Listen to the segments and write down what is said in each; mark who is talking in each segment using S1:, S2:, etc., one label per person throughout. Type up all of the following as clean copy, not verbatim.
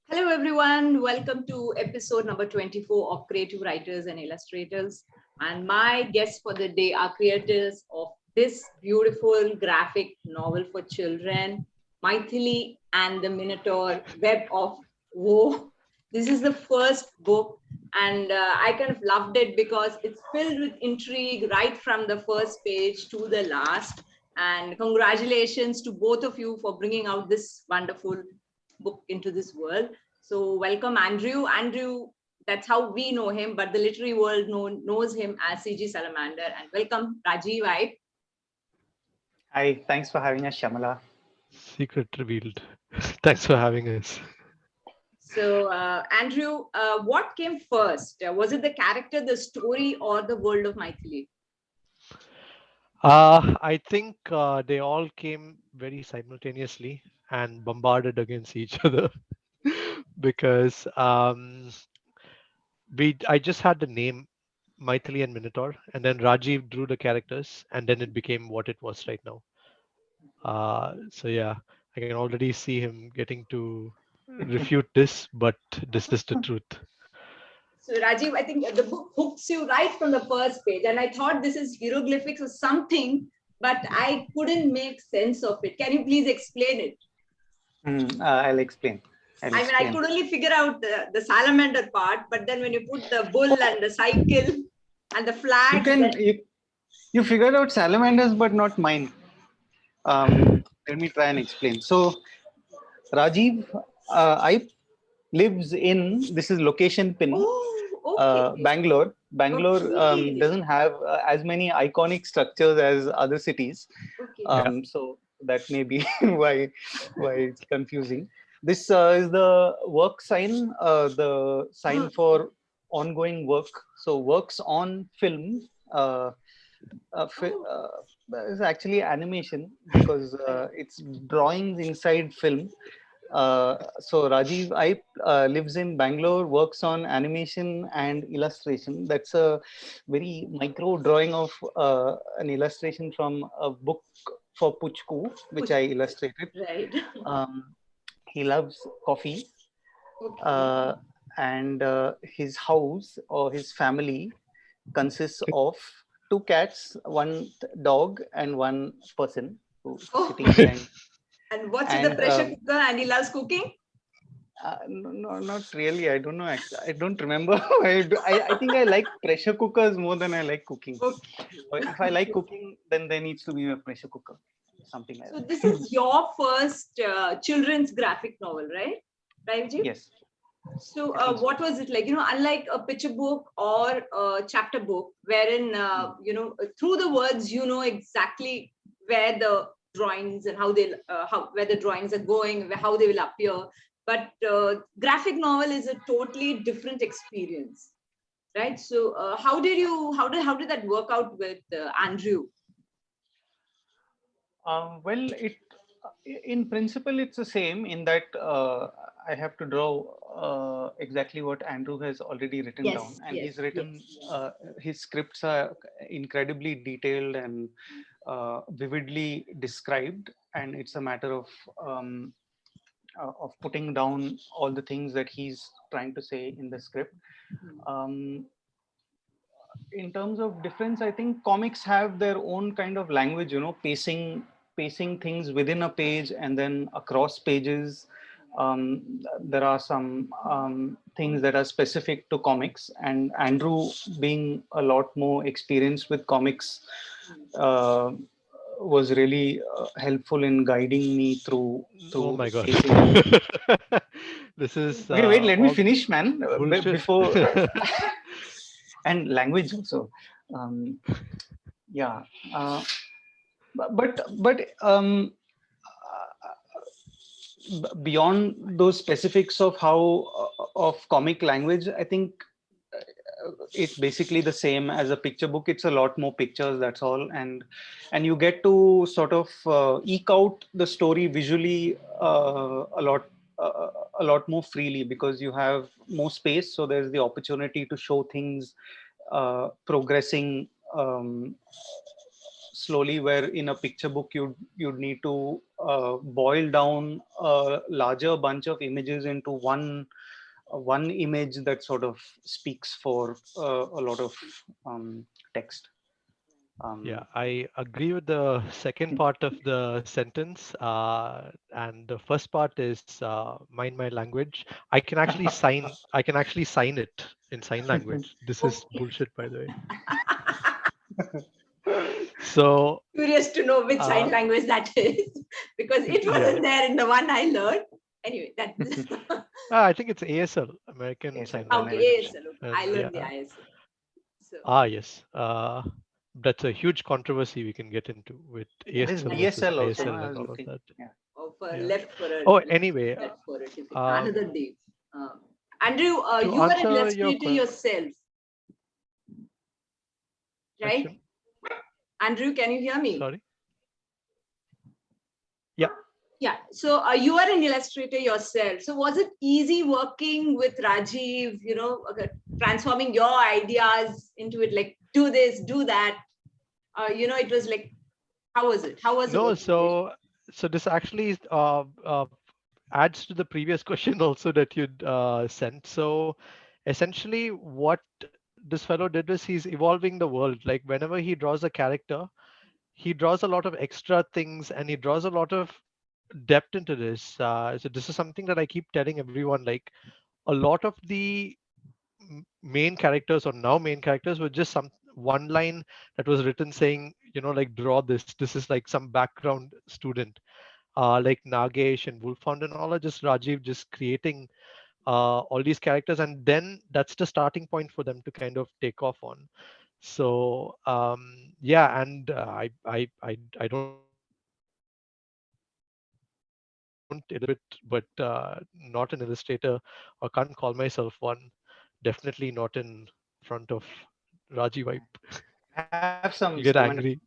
S1: Hello, everyone. Welcome to episode number 24 of Creative Writers and Illustrators. And my guests for the day are creators of this beautiful graphic novel for children, Maithili and the Minotaur Web of Woe. This is the first book, and I kind of loved it because it's filled with intrigue right from the first page to the last. And congratulations to both of you for bringing out this wonderful book into this world. So welcome Andrew. Andrew, that's how we know him, but the literary world knows him as CG Salamander. And welcome Rajiv.
S2: Hi, thanks for having us, Shamala.
S3: Secret revealed. Thanks for having us.
S1: So Andrew, what came first? Was it the character, the story, or the world of Maithili?
S3: I think they all came very simultaneously and bombarded against each other because I just had the name Maithili and Minotaur, and then Rajiv drew the characters, and then it became what it was right now. So yeah, I can already see him getting to refute this, but this is the truth.
S1: So Rajiv, I think the book hooks you right from the first page, and I thought this is hieroglyphics or something, but I couldn't make sense of it. Can you please explain it?
S2: I'll explain.
S1: I could only figure out the salamander part, but then when you put the bull and the cycle and the flag,
S2: you figured out salamanders, but not mine. Let me try and explain. So, Rajiv, I lives in, this is location pin, Bangalore. Bangalore doesn't have as many iconic structures as other cities. So that may be why it's confusing. This is the work sign, the sign for ongoing work. So works on film. Is actually animation because it's drawings inside film. So Rajiv lives in Bangalore, works on animation and illustration. That's a very micro drawing of an illustration from a book for Puchku, which I illustrated.
S1: Right.
S2: He loves coffee, and his house or his family consists of 2 cats, 1 dog, and 1 person who's sitting behind.
S1: And what's with the pressure cooker? And he loves cooking?
S2: No, not really. I don't know. I don't remember. I think I like pressure cookers more than I like cooking.
S1: Okay.
S2: If I like cooking, then there needs to be a pressure cooker, something like that.
S1: So this is your first children's graphic novel, right? Right, Rajiv?
S2: Yes.
S1: So what was it like? Unlike a picture book or a chapter book, wherein through the words exactly where the drawings and where the drawings are going, how they will appear. But graphic novel is a totally different experience, right? So how did that work out with Andrew?
S2: Well, in principle it's the same in that I have to draw exactly what Andrew has already written down, and he's written his scripts are incredibly detailed and vividly described, and it's a matter of putting down all the things that he's trying to say in the script. In terms of difference, I think comics have their own kind of language, pacing things within a page and then across pages. There are some things that are specific to comics, and Andrew, being a lot more experienced with comics, was really helpful in guiding me through
S3: Oh my god. This is
S2: okay, wait, let me finish, man.
S3: Before
S2: and language also. Yeah. But beyond those specifics of of comic language, I think it's basically the same as a picture book. It's a lot more pictures, that's all, and you get to sort of eke out the story visually a lot more freely because you have more space, so there's the opportunity to show things progressing slowly, where in a picture book you'd need to boil down a larger bunch of images into one image that sort of speaks for a lot of text.
S3: Yeah, I agree with the second part of the sentence. And the first part is mind my language. I can actually sign it in sign language. This is
S1: Okay.
S3: bullshit, by the way. So
S1: Curious to know which sign
S3: uh,
S1: language that is, because it
S3: yeah,
S1: wasn't there in the one I learned. Anyway, that
S3: I think it's ASL, American
S2: ASL,
S3: Sign
S1: okay,
S3: Language.
S1: ASL. Okay. I
S3: And
S1: learned the
S3: yeah,
S1: ISL. So
S3: yes. That's a huge controversy we can get into with
S2: it is
S3: ASL versus
S2: BSL also. No?
S3: ISL
S2: I
S3: and
S2: was
S3: all of
S2: looking.
S3: that.
S2: Yeah.
S1: for
S3: Yeah.
S1: left for a
S3: Oh,
S1: right,
S3: anyway,
S1: left for a ticket.
S3: um,
S1: Another day. Andrew,
S3: to
S1: you are an
S3: answer your
S1: illustrator yourself, right?
S3: question,
S1: Andrew, can you hear me?
S3: sorry. Yeah.
S1: Yeah. So you are an illustrator yourself. So was it easy working with Rajiv? Transforming your ideas into it, like do this, do that. It was like, how was it? How was it
S3: No,
S1: working with?
S3: so this actually adds to the previous question also that you'd sent. So essentially, what this fellow did is he's evolving the world. Like whenever he draws a character, he draws a lot of extra things and he draws a lot of depth into this. So this is something that I keep telling everyone. Like a lot of the main characters or now main characters were just some one line that was written saying, like draw this. This is like some background student, like Nagesh and Wolfhound and all are just Rajiv just creating all these characters, and then that's the starting point for them to kind of take off on. So yeah, and I don't illustrate, but not an illustrator or can't call myself one. Definitely not in front of Raji Vibe.
S2: I have some
S3: You get
S2: salmon.
S3: angry.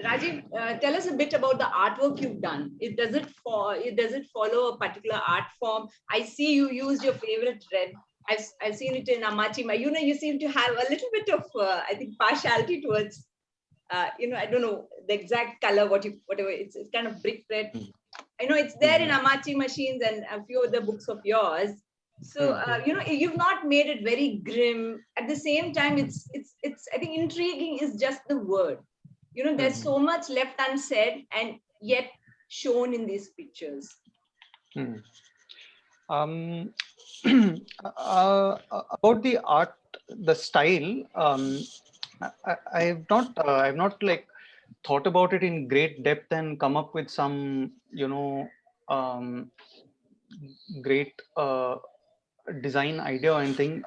S1: Rajiv, tell us a bit about the artwork you've done. Does it follow a particular art form? I see you used your favorite red. I've seen it in Amachima. You seem to have a little bit of I think partiality towards I don't know the exact color, whatever. It's kind of brick red. I know it's there in Amachi Machines and a few other books of yours. So you've not made it very grim. At the same time, it's I think intriguing is just the word. There's so much left unsaid and yet shown in these pictures.
S2: Um, about the art, the style, I've not like thought about it in great depth and come up with some, great design idea or anything.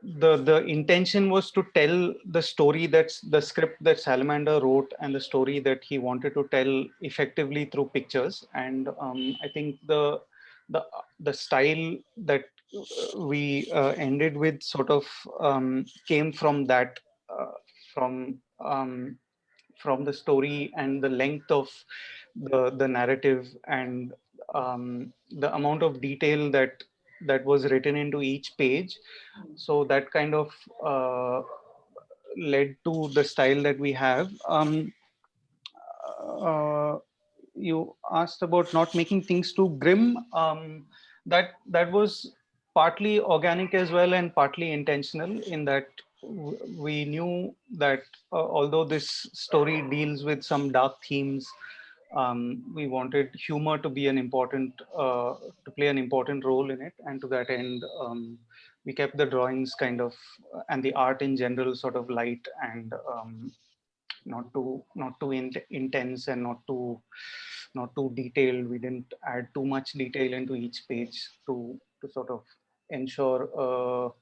S2: The intention was to tell the story, that's the script that Salamander wrote and the story that he wanted to tell effectively through pictures. And I think the style that we ended with sort of came from that, from from the story and the length of the narrative, and the amount of detail that was written into each page. So that kind of led to the style that we have. Uh, you asked about not making things too grim. That was partly organic as well and partly intentional, in that we knew that although this story deals with some dark themes, we wanted humor to be an important to play an important role in it, and to that end, we kept the drawings kind of and the art in general sort of light and not too intense and not too detailed. We didn't add too much detail into each page to sort of ensure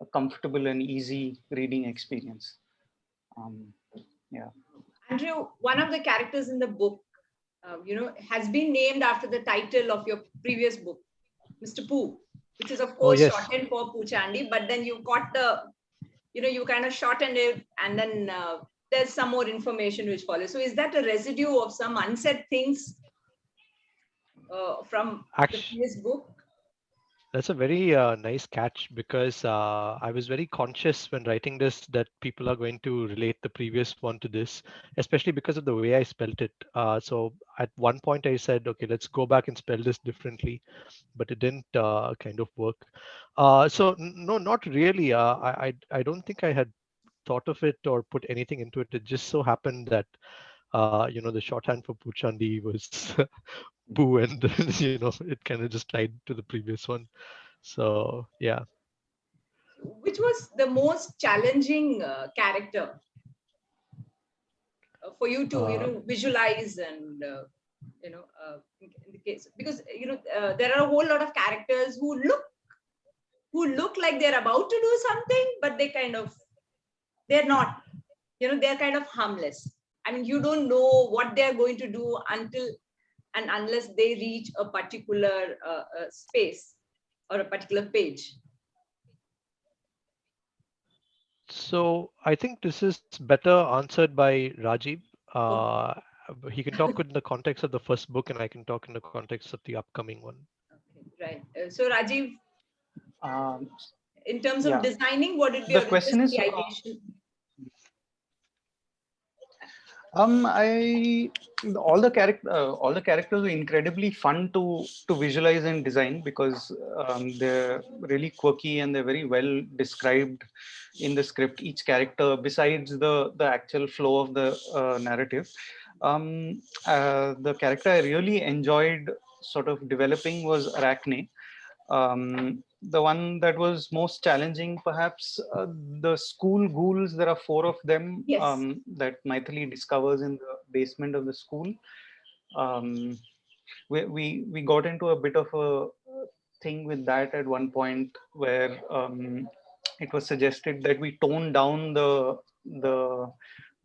S2: a comfortable and easy reading experience. Yeah.
S1: Andrew, one of the characters in the book, has been named after the title of your previous book, Mr. Pooh, which is of
S3: Oh
S1: course
S3: yes.
S1: shortened for Pooh Chandi, but then you got you kind of shortened it, and then there's some more information which follows. So is that a residue of some unsaid things from the
S3: Actually,
S1: previous book?
S3: That's a very nice catch because I was very conscious when writing this that people are going to relate the previous one to this, especially because of the way I spelt it. So at one point I said, okay, let's go back and spell this differently, but it didn't kind of work. So no, not really. I don't think I had thought of it or put anything into it. It just so happened that the shorthand for Puchandi was Boo, and it kind of just tied to the previous one. So yeah.
S1: Which was the most challenging character for you to,
S3: Uh,
S1: visualize and, in the case, because, there are a whole lot of characters who look like they're about to do something, but they're not, they're kind of harmless. I mean, you don't know what they're going to do until and unless they reach a particular space or a particular page.
S3: so I think this is better answered by Rajiv.
S1: Okay.
S3: Uh, he can talk in the context of the first book, and I can talk in the context of the upcoming one.
S1: Okay, right. So Rajiv,
S2: Um,
S1: in terms of
S2: yeah,
S1: designing, what did be
S2: the
S1: your
S2: question
S1: biggest
S2: is,
S1: ideation?
S2: I all the characters were incredibly fun to visualize and design because they're really quirky and they're very well described in the script. Each character, besides the actual flow of the narrative, the character I really enjoyed sort of developing was Arachne. The one that was most challenging, perhaps, the school ghouls. There are four of them
S1: Yes.
S2: that Maithili discovers in the basement of the school. Um, we got into a bit of a thing with that at one point where it was suggested that we tone down the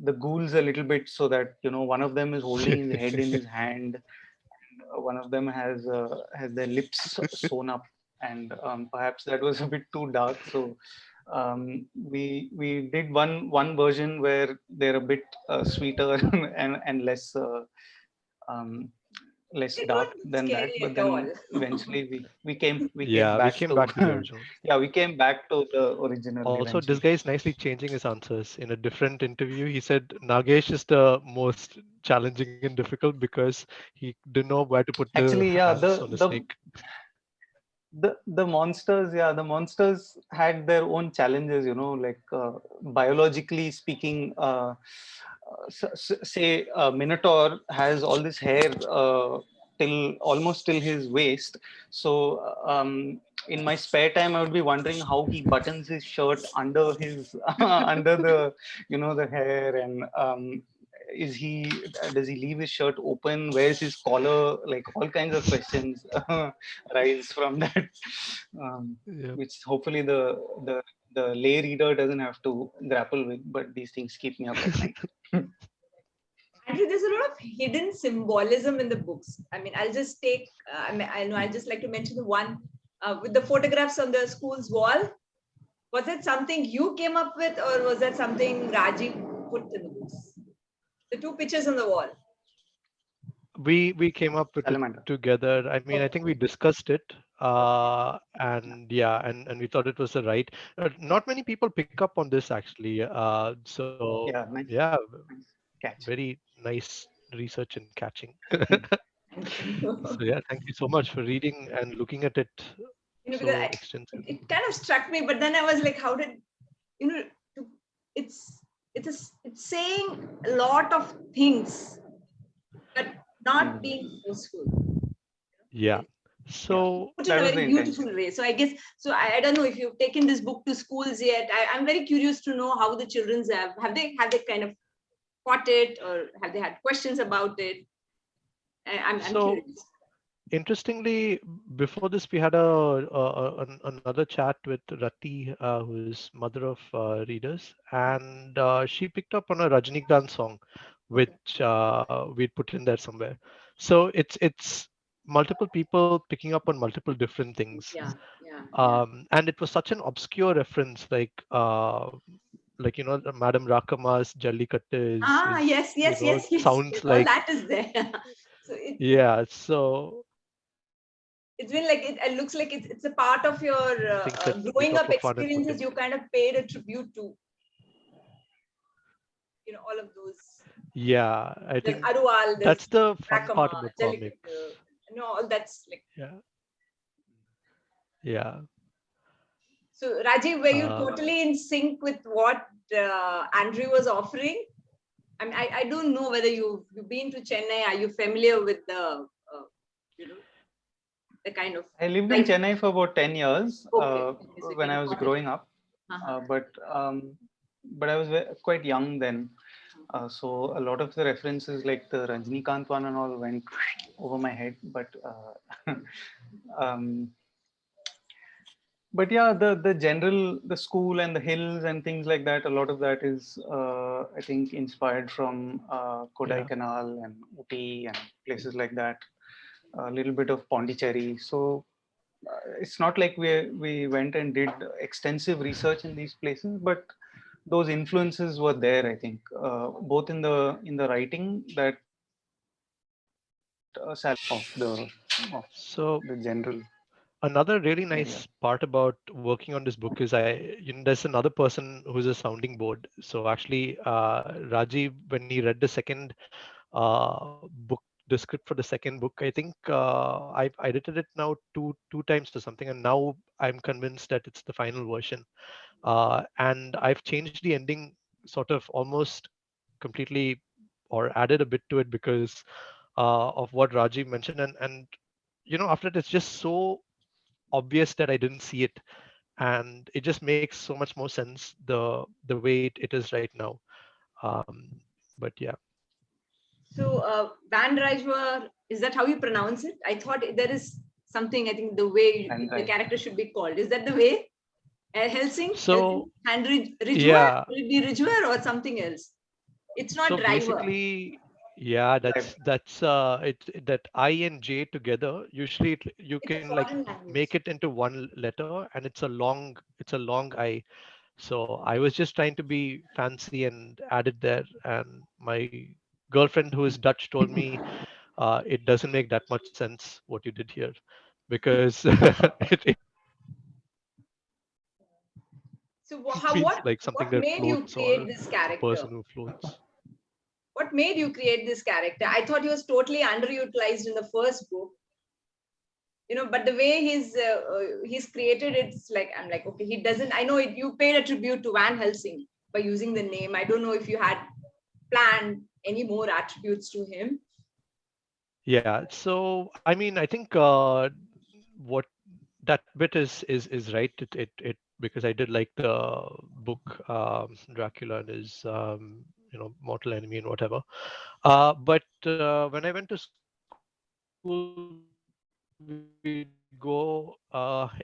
S2: the ghouls a little bit so that one of them is holding his head in his hand, one of them has their lips sewn up, and perhaps that was a bit too dark. So we did one version where they're a bit sweeter and less um, less
S1: They
S2: dark
S1: don't look
S2: than that.
S1: scary
S2: But
S1: at all.
S2: then eventually we came
S3: Yeah, we
S2: back
S3: came
S2: to
S3: back to the original.
S2: yeah, we came back to the original
S3: Also, this
S2: eventually.
S3: guy is nicely changing his answers. In a different interview, he said Nagesh is the most challenging and difficult because he didn't know where to put the
S2: Actually, yeah,
S3: hands on the snake.
S2: the monsters, yeah, the monsters had their own challenges, like biologically speaking. Say Minotaur has all this hair till almost till his waist. So in my spare time I would be wondering how he buttons his shirt under his under the the hair, and is he does he leave his shirt open, where's his collar, like all kinds of questions arise from that,
S3: Yeah.
S2: which hopefully the lay reader doesn't have to grapple with, but these things keep me up at night.
S1: Actually, there's a lot of hidden symbolism in the books. I mean, I'll just take, I know, I just like to mention the one with the photographs on the school's wall. Was it something you came up with, or was that something Rajiv put in the books? The two pictures on the wall.
S3: We came up with it
S2: Salamander.
S3: together. I mean, I
S1: Okay.
S3: think we discussed it,
S1: Okay.
S3: and yeah, and we thought it was the right. Not many people pick up on this actually. So
S2: Yeah, nice,
S3: yeah,
S2: nice catch.
S3: very nice research and catching.
S2: Hmm.
S1: Thank
S3: So
S1: you.
S3: yeah, thank you so much for reading and looking at it
S1: Because
S3: so
S1: it
S3: extensively.
S1: kind of struck me, but then I was like, how did you know? It's it's saying a lot of things, but not
S2: Hmm.
S1: being forceful.
S3: Yeah.
S2: Yeah,
S3: So
S1: Put in
S2: that
S1: a
S2: was the
S1: very beautiful
S2: intention.
S1: way. So I guess so. I don't know if you've taken this book to schools yet. I'm very curious to know how the children's have they kind of caught it, or have they had questions about it? I'm
S3: so
S1: curious.
S3: interestingly, before this, we had another chat with Rati, who is mother of readers, and she picked up on a Rajnikant song,
S1: Okay.
S3: which we'd put in there somewhere. So it's multiple people picking up on multiple different things,
S1: Yeah. Yeah. Yeah.
S3: and it was such an obscure reference, like Madam Rakama's Jallikattu
S1: Ah.
S3: is
S1: Yes. Yes. Yes. Yes.
S3: sounds
S1: Yes. All
S3: like
S1: that is there. So
S3: yeah. So
S1: it's been like it looks like it's a part of your
S3: Things that we
S1: growing
S3: thought
S1: up
S3: were fun and put
S1: experiences.
S3: in.
S1: You kind of paid a tribute to, all of those.
S3: Yeah, I
S1: There's
S3: think
S1: Arual,
S3: that's
S1: there's
S3: the fun
S1: Rakama,
S3: part about comics.
S1: Jallikattu, all that's like.
S3: Yeah, yeah.
S1: So Rajiv, were you
S3: Uh,
S1: totally in sync with what Andrew was offering? I mean, I don't know whether you've been to Chennai. Are you familiar with you know, the kind of
S2: I lived in
S1: life?
S2: Chennai for about 10 years
S1: Okay, okay, so you
S2: when
S1: can
S2: I was
S1: comment.
S2: growing up,
S1: Uh-huh.
S2: but I was quite young then. So a lot of the references like the Rajnikant one and all went over my head. Um, but yeah, the general, the school and the hills and things like that, a lot of that is I think inspired from
S3: yeah.
S2: Kodaikanal and Uti and places like that. A little bit of Pondicherry. So it's not like we went and did extensive research in these places, but those influences were there. I think both in the writing that of
S3: So
S2: the general
S3: another really
S2: area.
S3: nice part about working on this book is there's another person who's a sounding board. So actually, Rajiv, when he read the second book, the script for the second book, I think I've edited it now two times or something, and now I'm convinced that it's the final version. And I've changed the ending sort of almost completely, or added a bit to it because of what Rajiv mentioned, and after that, it's just so obvious that I didn't see it, and it just makes so much more sense the way it is right now. Um, but yeah.
S1: So Van Rajwa, is that how you pronounce it? I thought there is something. I think the way
S2: And
S1: the character should be called, is that the way? Helsing,
S3: So
S1: and Ridgwar,
S3: yeah,
S1: will it be Ridgwar or something else? It's not
S3: so
S1: driver.
S3: basically, yeah,
S2: driver.
S3: that's that I and J together. Usually, you
S1: It's a
S3: can like
S1: foreign language.
S3: make it into one letter, and it's a long I. So I was just trying to be fancy and added there. And my girlfriend, who is Dutch, told me it doesn't make that much sense what you did here, because it
S1: So
S3: means like something
S1: what
S3: that
S1: made you
S3: floats or
S1: create this
S3: a
S1: character?
S3: person who floats.
S1: What made you create this character? I thought he was totally underutilized in the first book, but the way he's created, it's like I'm like, okay, he doesn't. I know it. You paid a tribute to Van Helsing by using the name. I don't know if you had planned any more attributes to him.
S3: Yeah. So I mean, I think what that bit is right. It because I did like the book Dracula and his mortal enemy and whatever. But when I went to school, we'd go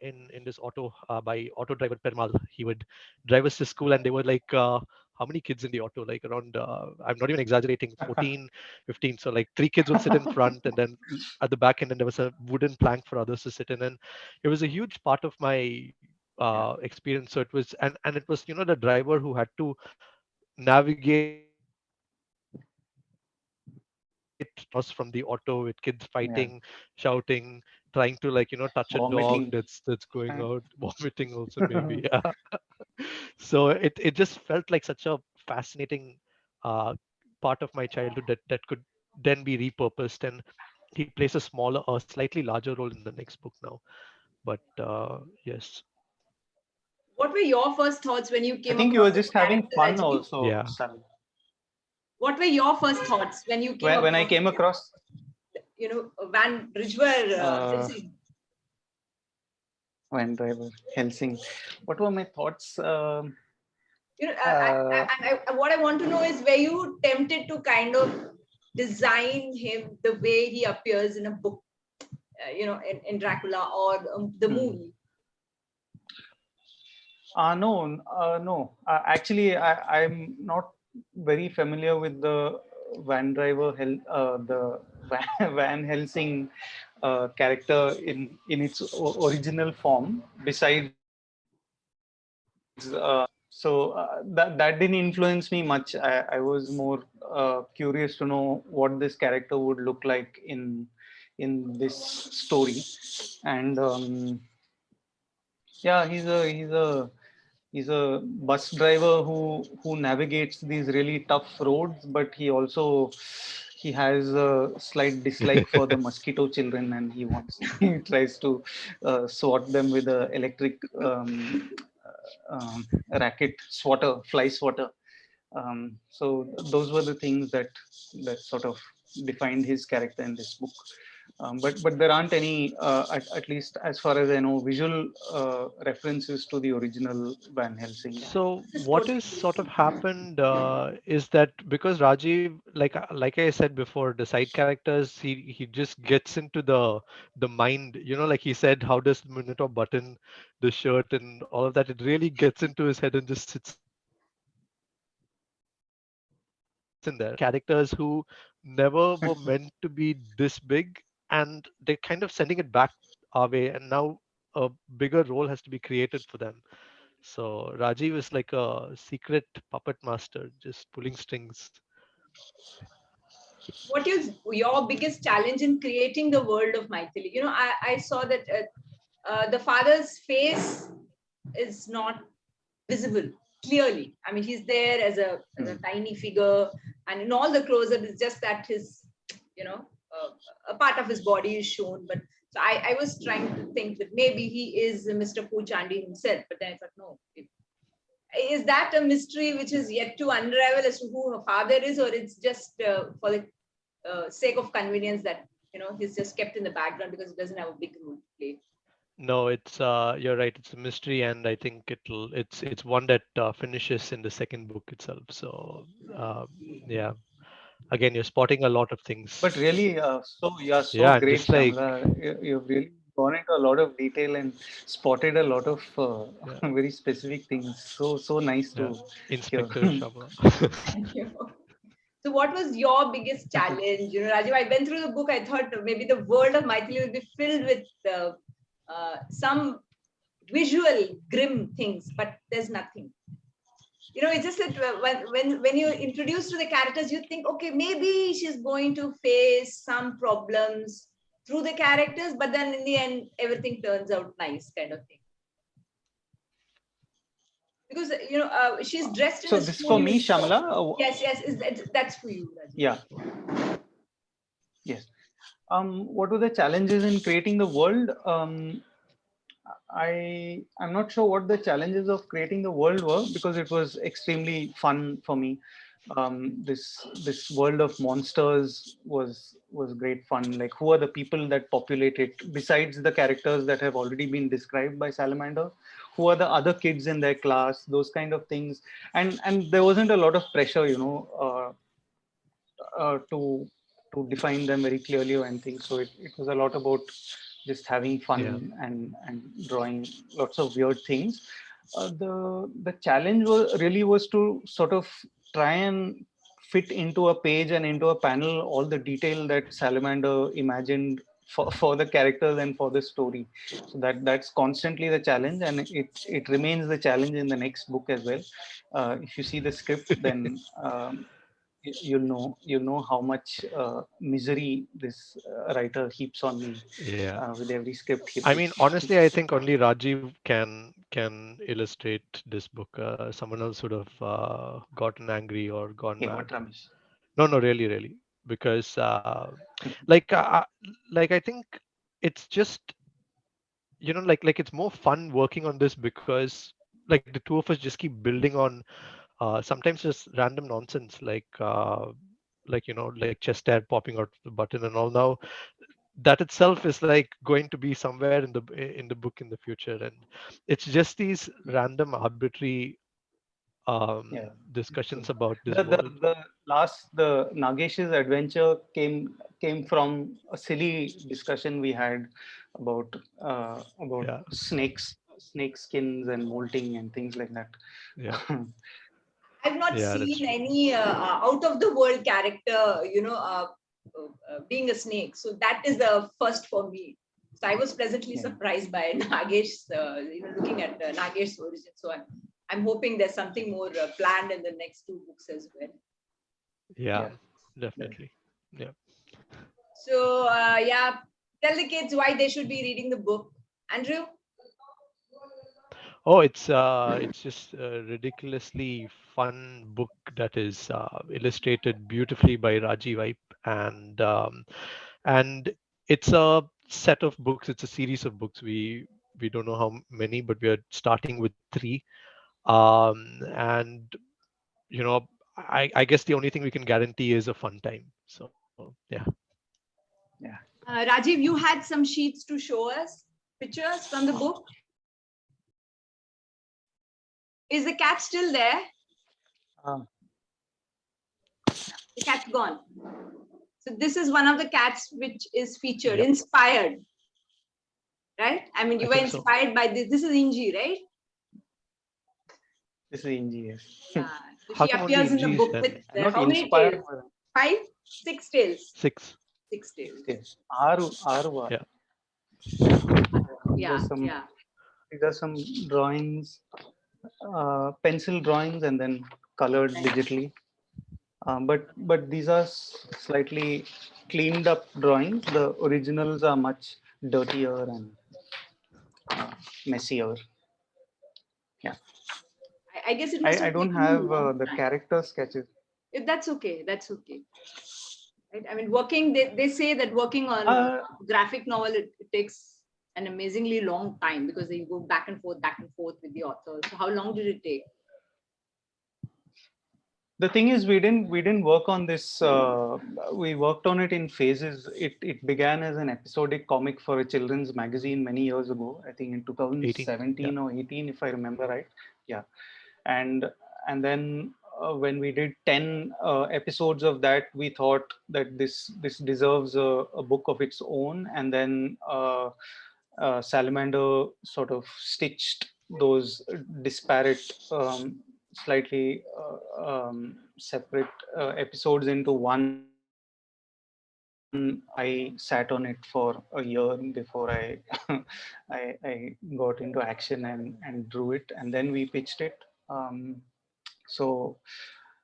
S3: in this auto by auto driver Permal. He would drive us to school, and they were like, how many kids in the auto? Like around, I'm not even exaggerating, 14, 15. So like three kids would sit in front, and then at the back end, and there was a wooden plank for others to sit in. And it was a huge part of my
S2: Yeah.
S3: experience. So it was, and it was the driver who had to navigate us from the auto with kids
S2: Yeah.
S3: fighting, shouting, trying to like touch a dog
S2: Vomiting.
S3: that's going out, vomiting also maybe. Yeah. So it just felt like such a fascinating uh, part of my childhood that could then be repurposed, and he plays a slightly larger role in the next book now. But yes,
S1: What were your first thoughts when you
S2: I
S1: came
S2: think you were
S1: across the
S2: just having
S1: character,
S2: fun
S1: Rajiv?
S2: also,
S3: yeah.
S2: Sal.
S1: What were your first thoughts when you came
S2: When I
S1: across,
S2: came across
S1: Van Ridgwar
S2: uh,
S1: Helsing?
S2: Van Driver, Helsing, what were my thoughts?
S1: What I want to know is, were you tempted to kind of design him the way he appears in a book, in Dracula or the
S2: hmm.
S1: movie?
S2: No. Actually, I'm not very familiar with the the Van Helsing character in its original form. Besides, that didn't influence me much. I was more curious to know what this character would look like in this story. And yeah, he's a bus driver who navigates these really tough roads, but he has a slight dislike for the mosquito children, and he tries to swat them with a electric racket swatter, fly swatter. So those were the things that sort of defined his character in this book. But there aren't any, at least as far as I know, visual references to the original Van Helsing.
S3: So
S1: This is
S3: what
S1: totally
S3: is sort of
S1: new.
S3: happened is that because Rajiv, like I said before, the side characters, he just gets into the mind. Like he said, how does Minotaur button the shirt and all of that? It really gets into his head and just sits in there. Characters who never were meant to be this big, and they're kind of sending it back our way, and now a bigger role has to be created for them. So Rajiv is like a secret puppet master, just pulling strings.
S1: What is your biggest challenge in creating the world of Maithili? I saw that the father's face is not visible clearly. I mean, he's there as a tiny figure, and in all the close-up, it's just that his, a part of his body is shown. But so I was trying to think that maybe he is Mr. Poochandi himself, but then I thought, no. Is that a mystery which is yet to unravel as to who her father is, or it's just for the sake of convenience that he's just kept in the background because he doesn't have a big role to play?
S3: No, it's you're right. It's a mystery, and I think it's one that finishes in the second book itself. So yeah, again, you're spotting a lot of things.
S2: But really, so
S3: Yeah, and
S2: great,
S3: just like
S2: Shamla. You've really gone into a lot of detail and spotted a lot of
S3: yeah,
S2: very specific things. So nice
S3: yeah,
S2: to hear.
S3: Inspector Sharma.
S1: Thank you. So, what was your biggest challenge? Rajiv, I went through the book. I thought maybe the world of Maithili will be filled with some visual grim things, but there's nothing. It's just that when you're introduced to the characters, you think, okay, maybe she's going to face some problems through the characters, but then in the end, everything turns out nice, kind of thing. Because she's dressed in
S2: So
S1: a
S2: this
S1: school
S2: for me,
S1: uniform.
S2: Shamla.
S1: Yes, that's for you, Rajiv.
S2: Yeah. Yes. What were the challenges in creating the world? I'm not sure what the challenges of creating the world were, because it was extremely fun for me. This world of monsters was great fun. Like, who are the people that populate it besides the characters that have already been described by Salamander? Who are the other kids in their class? Those kind of things. And there wasn't a lot of pressure, to define them very clearly or anything. So it was a lot about just having
S3: Yeah.
S2: fun and drawing lots of weird things. The challenge was to sort of try and fit into a page and into a panel all the detail that Salamander imagined for the characters and for the story. So that's constantly the challenge, and it remains the challenge in the next book as well. If you see the script, then you'll know how much misery this writer heaps on me
S3: Yeah.
S2: with every script he
S3: I mean,
S2: picks.
S3: honestly, I think only Rajiv can illustrate this book. Someone else would have gotten angry or gone
S2: Hey, what,
S3: mad.
S2: Ramesh?
S3: No, no, really, really, because like like I think it's just like it's more fun working on this because like the two of us just keep building on sometimes just random nonsense like like chest hair popping out the button and all. Now that itself is like going to be somewhere in the book in the future, and it's just these random arbitrary
S2: Yeah, true.
S3: discussions about this
S2: The
S3: world.
S2: the Nagesh's adventure came from a silly discussion we had about
S3: Yeah,
S2: snake skins and molting and things like that.
S3: yeah,
S1: I've not
S3: yeah, that's
S1: seen
S3: true.
S1: any out of the world character, being a snake. So that is the first for me. So I was pleasantly
S2: Yeah.
S1: surprised by Nagesh's, looking at Nagesh's origin. So I'm hoping there's something more planned in the next two books as well.
S3: Yeah,
S2: Yeah.
S3: definitely. Yeah.
S1: So yeah, Tell the kids why they should be reading the book. Andrew?
S3: Oh, it's just a ridiculously fun book that is illustrated beautifully by Rajiv Ipe, and it's a set of books. It's a series of books. We don't know how many, but we are starting with 3. And you know, I guess the only thing we can guarantee is a fun time. So yeah.
S1: Rajiv, you had some sheets to show us, pictures from the book. Is the cat still there? The cat's gone. So this is one of the cats which is featured,
S3: Yep.
S1: inspired, right? I mean, you
S3: I
S1: were
S3: think so.
S1: inspired by this. This is Inji, right?
S2: This is Inji, yes.
S1: Yeah. So
S3: How
S1: she
S3: come only
S1: appears in the
S3: Inji is
S1: book
S3: there?
S1: with
S2: I'm not
S1: how many
S2: inspired.
S1: tails? 5, 6 tails.
S3: 6.
S1: 6 tails.
S2: Yes. Aru.
S3: Yeah.
S1: Yeah,
S2: Some,
S1: yeah.
S2: These are some drawings, pencil drawings, and then colored digitally. But these are slightly cleaned up drawings. The originals are much dirtier and messier. Yeah.
S1: I guess it must
S2: I
S1: have
S2: don't
S1: taken you a
S2: have
S1: long
S2: the
S1: time.
S2: character sketches.
S1: That's okay. That's okay. Right? I mean, working, they say that working on graphic novel, it takes an amazingly long time because you go back and forth with the author. So how long did it take?
S2: The thing is, we didn't work on this. We worked on it in phases. It began as an episodic comic for a children's magazine many years ago. I think in 2017 or 18, if I remember right. Yeah, and then when we did 10 episodes of that, we thought that this deserves a book of its own, and then Salamander sort of stitched those disparate, slightly separate episodes into one. I sat on it for a year before I got into action and drew it, and then we pitched it. Um, so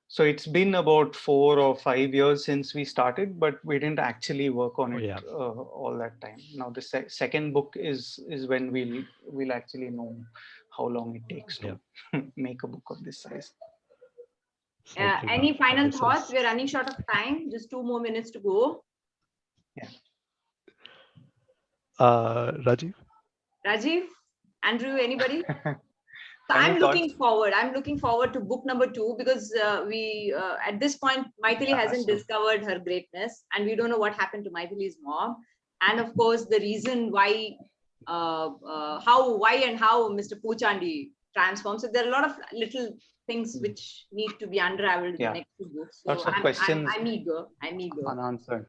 S2: so it's been about 4 or 5 years since we started, but we didn't actually work on
S3: Oh,
S2: it
S3: yeah.
S2: all that time. Now the second book is when we'll actually know how long it takes to make a book of this size.
S1: Any final thoughts? We're running short of time. Just 2 more minutes to go.
S2: Yeah.
S3: Rajiv?
S1: Rajiv? Andrew, anybody? So I'm looking forward to book number 2 because we at this point Maithili hasn't discovered her greatness and we don't know what happened to Maithili's mom, and of course the reason why how Mr. Poochandi transforms. So there are a lot of little things which need to be unraveled in the next 2 books. So
S2: Lots of questions
S1: I'm eager.
S2: unanswered.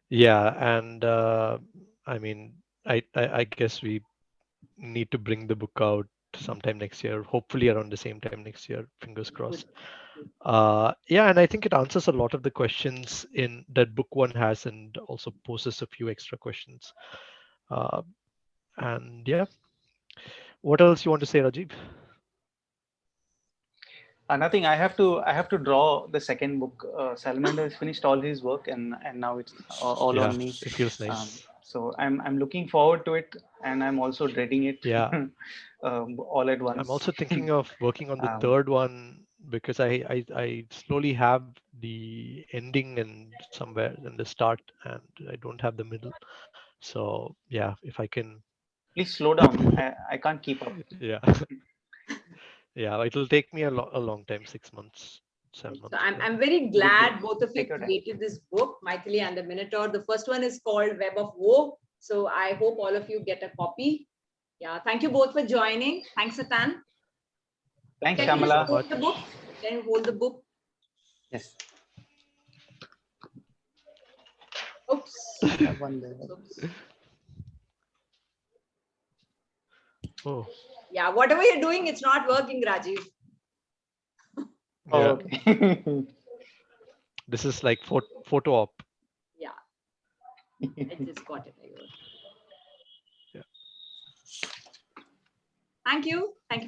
S3: Yeah, and I mean, I guess we need to bring the book out sometime next year, hopefully around the same time next year, fingers crossed. Yeah, and I think it answers a lot of the questions in that book 1 has, and also poses a few extra questions. And yeah, what else you want to say, Rajiv?
S2: Nothing. I have to draw the second book. Salamander has finished all his work, and now it's all on me.
S3: It feels nice.
S2: So I'm looking forward to it, and I'm also dreading it.
S3: Yeah.
S2: All at once.
S3: I'm also thinking of working on the third one because I slowly have the ending and somewhere in the start, and I don't have the middle. So yeah, if I can.
S2: Please slow down. I can't keep up.
S3: Yeah. Yeah, it'll take me a long time, 6 months, 7 months.
S1: So I'm very glad both of you created this book, Maithili and the Minotaur. The first one is called Web of Woe. So I hope all of you get a copy. Yeah, thank you both for joining. Thanks, Satan.
S2: Thanks,
S1: Can you
S2: Shamala.
S1: just hold the book? Can you hold the book?
S2: Yes.
S1: Oops.
S2: I have one there.
S1: Oops.
S3: Oh.
S1: Yeah, whatever you're doing, it's not working, Rajiv.
S2: Oh, okay.
S3: This is like photo op.
S1: Yeah. I just got it.
S3: Yeah.
S1: Thank you. Thank you.